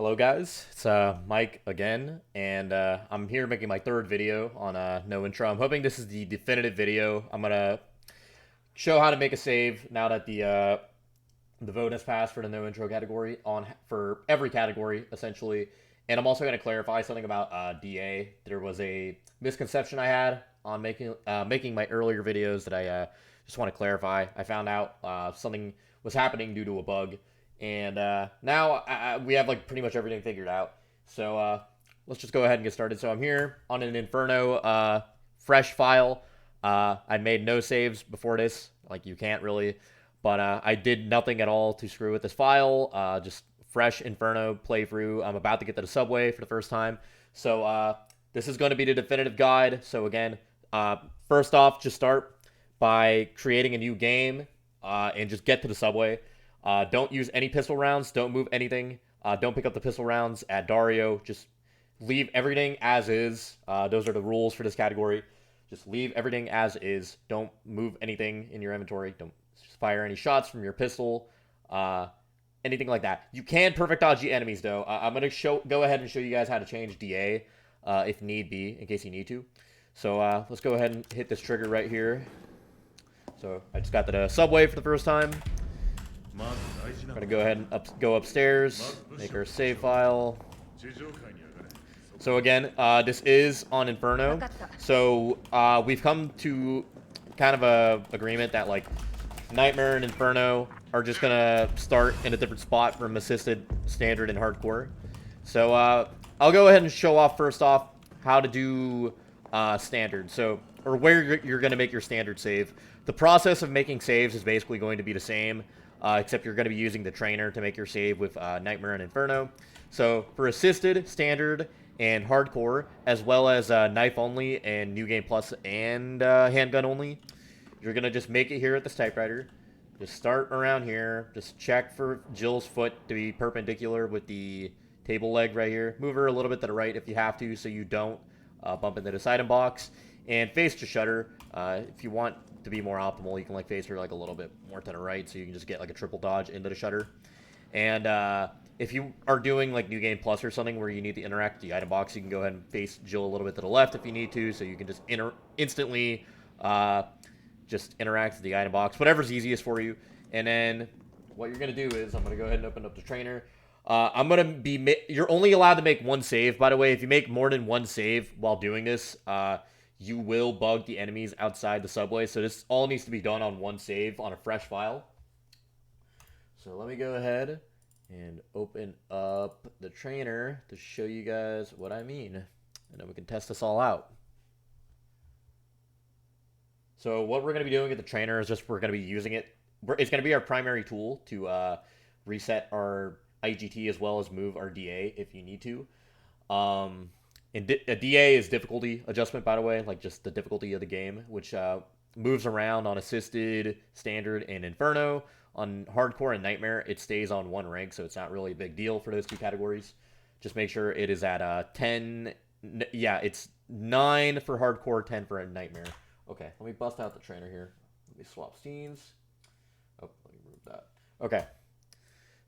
Hello guys, it's Mike again, and I'm here making my third video on no intro. I'm hoping this is the definitive video. I'm gonna show how to make a save now that the vote has passed for the no intro category on for every category essentially, and I'm also gonna clarify something about DA. There was a misconception I had on making my earlier videos that I just want to clarify. I found out something was happening due to a bug, and now we have like pretty much everything figured out. So let's just go ahead and get started. So I'm here on an Inferno fresh file. I made no saves before this, like you can't really, but I did nothing at all to screw with this file. Just fresh Inferno playthrough. I'm about to get to the subway for the first time, so this is going to be the definitive guide. So again, first off, just start by creating a new game and just get to the subway. Don't use any pistol rounds. Don't move anything. Don't pick up the pistol rounds at Dario. Just leave everything as is. Those are the rules for this category. Just leave everything as is. Don't move anything in your inventory. Don't fire any shots from your pistol. Anything like that. You can perfect dodge the enemies though. I'm gonna go ahead and show you guys how to change DA if need be, in case you need to. So let's go ahead and hit this trigger right here. So I just got to the subway for the first time. We're gonna go ahead and go upstairs, make our save file. So again, this is on Inferno. So we've come to kind of a agreement that like Nightmare and Inferno are just gonna start in a different spot from assisted, standard, and hardcore. So I'll go ahead and show off first off how to do standard. So or where you're gonna make your standard save. The process of making saves is basically going to be the same. Except you're going to be using the trainer to make your save with Nightmare and Inferno. So for assisted, standard, and hardcore, as well as knife only and new game plus and handgun only, you're going to just make it here at this typewriter. Just start around here. Just check for Jill's foot to be perpendicular with the table leg right here. Move her a little bit to the right if you have to so you don't bump into this item box. And face to shutter. If you want to be more optimal, you can like face her like a little bit more to the right so you can just get like a triple dodge into the shutter. And if you are doing like new game plus or something where you need to interact with the item box, you can go ahead and face Jill a little bit to the left if you need to, so you can just instantly just interact with the item box, whatever's easiest for you. And then what you're gonna do is I'm gonna go ahead and open up the trainer. I'm gonna be you're only allowed to make one save, by the way. If you make more than one save while doing this, you will bug the enemies outside the subway. So this all needs to be done on one save on a fresh file. So let me go ahead and open up the trainer to show you guys what I mean. And then we can test this all out. So what we're going to be doing at the trainer is just we're going to be using it. It's going to be our primary tool to reset our IGT as well as move our DA if you need to. And a DA is difficulty adjustment, by the way, like just the difficulty of the game, which moves around on assisted, standard, and Inferno. On hardcore and Nightmare, it stays on one rank, so it's not really a big deal for those two categories. Just make sure it is at 10. Yeah, it's 9 for hardcore, 10 for a Nightmare. Okay, let me bust out the trainer here. Let me swap scenes. Oh, let me move that. Okay.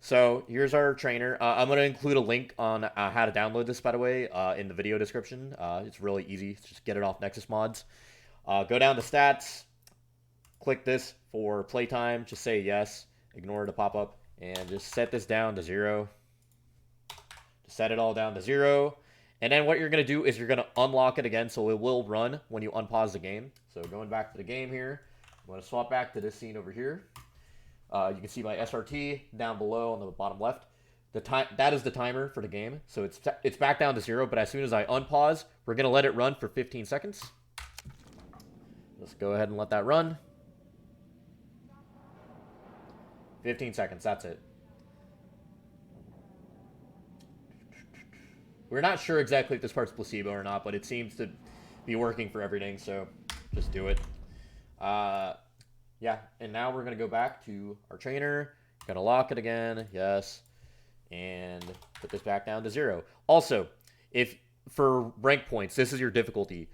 So here's our trainer. I'm going to include a link on how to download this, by the way, in the video description. It's really easy. Just get it off Nexus Mods. Go down to stats. Click this for playtime. Just say yes. Ignore the pop-up. And just set this down to 0. Just set it all down to 0. And then what you're going to do is you're going to unlock it again, so it will run when you unpause the game. So going back to the game here, I'm going to swap back to this scene over here. You can see my SRT down below on the bottom left. That is the timer for the game. So it's back down to 0, but as soon as I unpause, we're going to let it run for 15 seconds. Let's go ahead and let that run. 15 seconds, that's it. We're not sure exactly if this part's placebo or not, but it seems to be working for everything, so just do it. Yeah, and now we're going to go back to our trainer. Going to lock it again. Yes. And put this back down to 0. Also, if for rank points, this is your difficulty.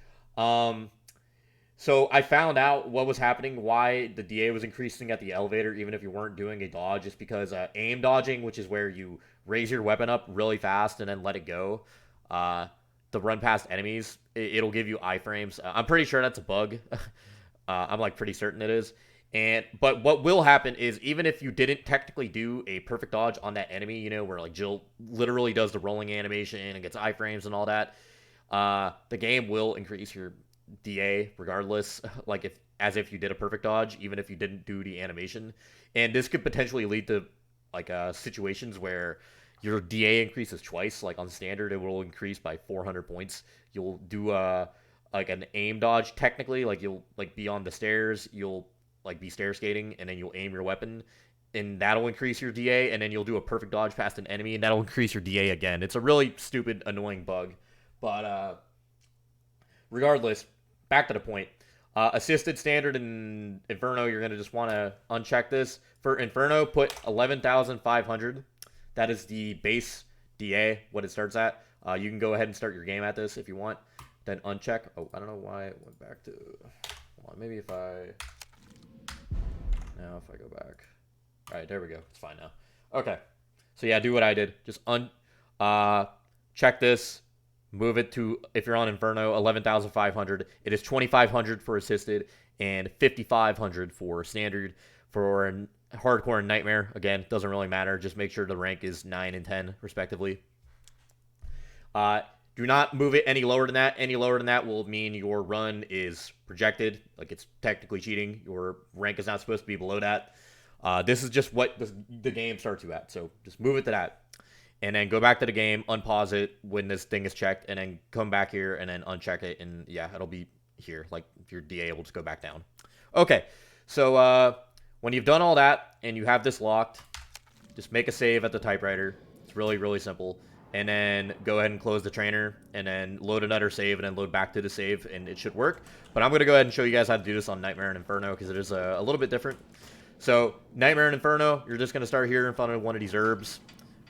So I found out what was happening, why the DA was increasing at the elevator, even if you weren't doing a dodge, is because aim dodging, which is where you raise your weapon up really fast and then let it go, uh, to run past enemies, it'll give you iframes. I'm pretty sure that's a bug. I'm like pretty certain it is. But what will happen is even if you didn't technically do a perfect dodge on that enemy, you know, where like Jill literally does the rolling animation and gets iframes and all that, the game will increase your DA regardless, like if you did a perfect dodge, even if you didn't do the animation. And this could potentially lead to like situations where your DA increases twice. Like on standard, it will increase by 400 points. You'll do like an aim dodge technically, like you'll like be on the stairs, you'll like be stair skating, and then you'll aim your weapon, and that'll increase your DA, and then you'll do a perfect dodge past an enemy, and that'll increase your DA again. It's a really stupid, annoying bug, but regardless, back to the point. Assisted standard in Inferno, you're going to just want to uncheck this. For Inferno, put 11,500. That is the base DA, what it starts at. You can go ahead and start your game at this if you want. Then uncheck. Oh, I don't know why it went back to... Hold on, maybe if I... Now if I go back. All right, there we go. It's fine now. Okay. So yeah, do what I did. Just check this. Move it to, if you're on Inferno, 11,500. It is 2,500 for assisted and 5,500 for standard. For hardcore and nightmare, again, doesn't really matter. Just make sure the rank is 9 and 10, respectively. Do not move it any lower than that. Any lower than that will mean your run is projected. Like, it's technically cheating. Your rank is not supposed to be below that. This is just what the game starts you at. So just move it to that. And then go back to the game, unpause it when this thing is checked, and then come back here and then uncheck it, and yeah, it'll be here. Like, your DA will just go back down. Okay, so when you've done all that and you have this locked, just make a save at the typewriter. It's really, really simple. And then go ahead and close the trainer, and then load another save, and then load back to the save, and it should work. But I'm going to go ahead and show you guys how to do this on Nightmare and Inferno, because it is a little bit different. So, Nightmare and Inferno, you're just going to start here in front of one of these herbs.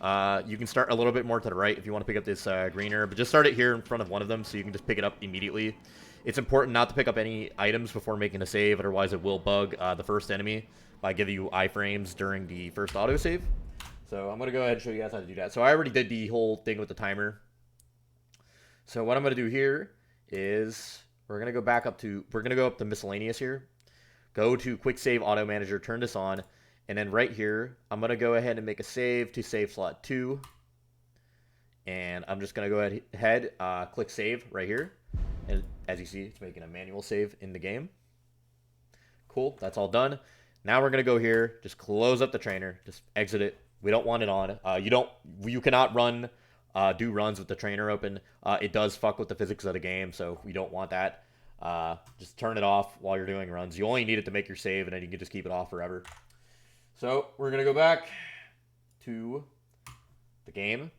You can start a little bit more to the right if you want to pick up this green herb, but just start it here in front of one of them so you can just pick it up immediately. It's important not to pick up any items before making a save, otherwise it will bug the first enemy by giving you iframes during the first autosave. So I'm going to go ahead and show you guys how to do that. So I already did the whole thing with the timer. So what I'm going to do here is we're going to go back up to, miscellaneous here. Go to quick save auto manager, turn this on. And then right here, I'm going to go ahead and make a save to save slot 2. And I'm just going to go ahead, click save right here. And as you see, it's making a manual save in the game. Cool, that's all done. Now we're going to go here, just close up the trainer, just exit it. We don't want it on. You cannot do runs with the trainer open. It does fuck with the physics of the game, so we don't want that. Just turn it off while you're doing runs. You only need it to make your save, and then you can just keep it off forever. So we're going to go back to the game.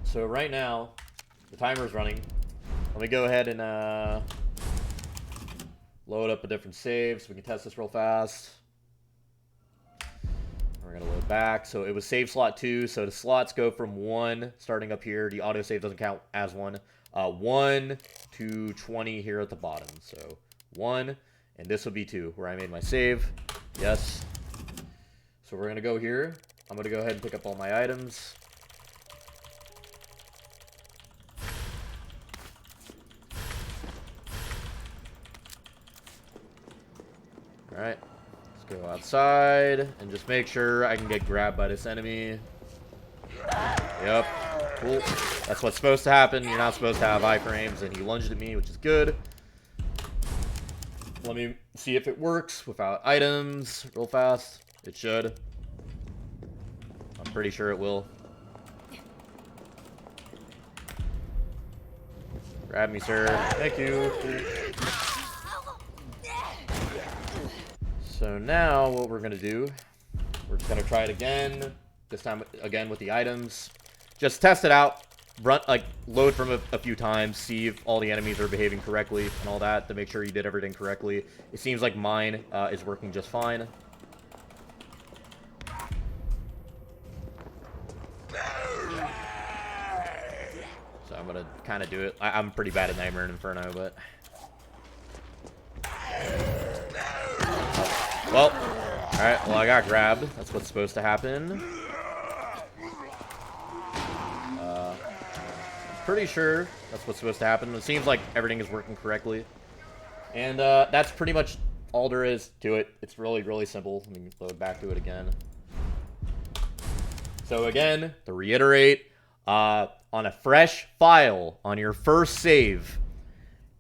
So right now, the timer is running. Let me go ahead and load up a different save so we can test this real fast. We're going to load back. So it was save slot 2. So the slots go from 1 starting up here. The autosave doesn't count as 1. 1 to 20 here at the bottom. So 1, and this will be 2 where I made my save. Yes. So we're going to go here. I'm going to go ahead and pick up all my items. Alright. Let's go outside and just make sure I can get grabbed by this enemy. Yep. Cool. That's what's supposed to happen. You're not supposed to have iframes, and he lunged at me, which is good. Let me see if it works without items real fast. It should. I'm pretty sure it will. Grab me, sir. Thank you. So now what we're going to do, we're just going to try it again. This time again with the items. Just test it out. Run, load from a few times. See if all the enemies are behaving correctly and all that to make sure you did everything correctly. It seems like mine is working just fine. So I'm going to kind of do it. I'm pretty bad at Nightmare and Inferno, but... Well, alright, well, I got grabbed. That's what's supposed to happen. Pretty sure that's what's supposed to happen. It seems like everything is working correctly. And that's pretty much all there is to it. It's really, really simple. Let me load back to it again. So again, to reiterate, on a fresh file on your first save,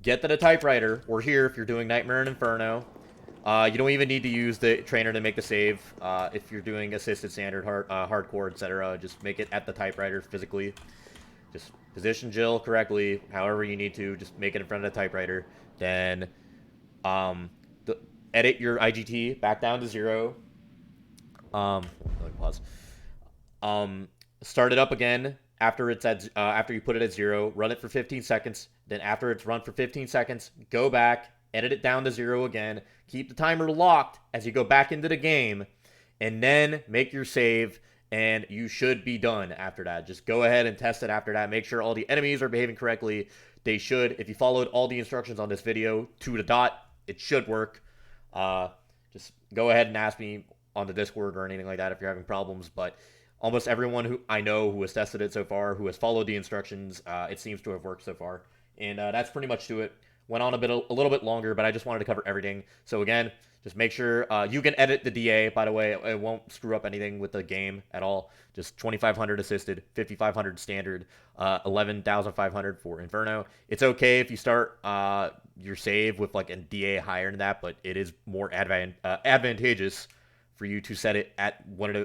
get to the typewriter, or here if you're doing Nightmare and Inferno. You don't even need to use the trainer to make the save. If you're doing assisted, standard, hardcore, etc., just make it at the typewriter physically. Just position Jill correctly, however you need to. Just make it in front of the typewriter. Then edit your IGT back down to 0. Let me pause. Start it up again after it's at after you put it at 0. Run it for 15 seconds. Then after it's run for 15 seconds, go back, edit it down to 0 again. Keep the timer locked as you go back into the game, and then make your save. And you should be done after that. Just go ahead and test it after that. Make sure all the enemies are behaving correctly. They should. If you followed all the instructions on this video to the dot, it should work. Just go ahead and ask me on the Discord or anything like that if you're having problems. But almost everyone who I know who has tested it so far, who has followed the instructions, it seems to have worked so far. And that's pretty much to it. Went on a little bit longer, but I just wanted to cover everything. So again, just make sure you can edit the DA, by the way. It won't screw up anything with the game at all. Just 2,500 assisted, 5,500 standard, 11,500 for Inferno. It's okay if you start your save with like a DA higher than that, but it is more advantageous for you to set it at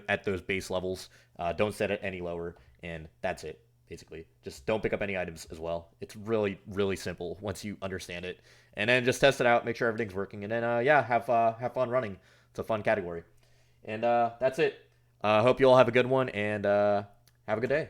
at those base levels. Don't set it any lower, and that's it. Basically, just don't pick up any items as well. It's really, really simple once you understand it. And then just test it out, make sure everything's working, and then yeah, have fun running. It's a fun category. And that's it. Hope you all have a good one, and have a good day.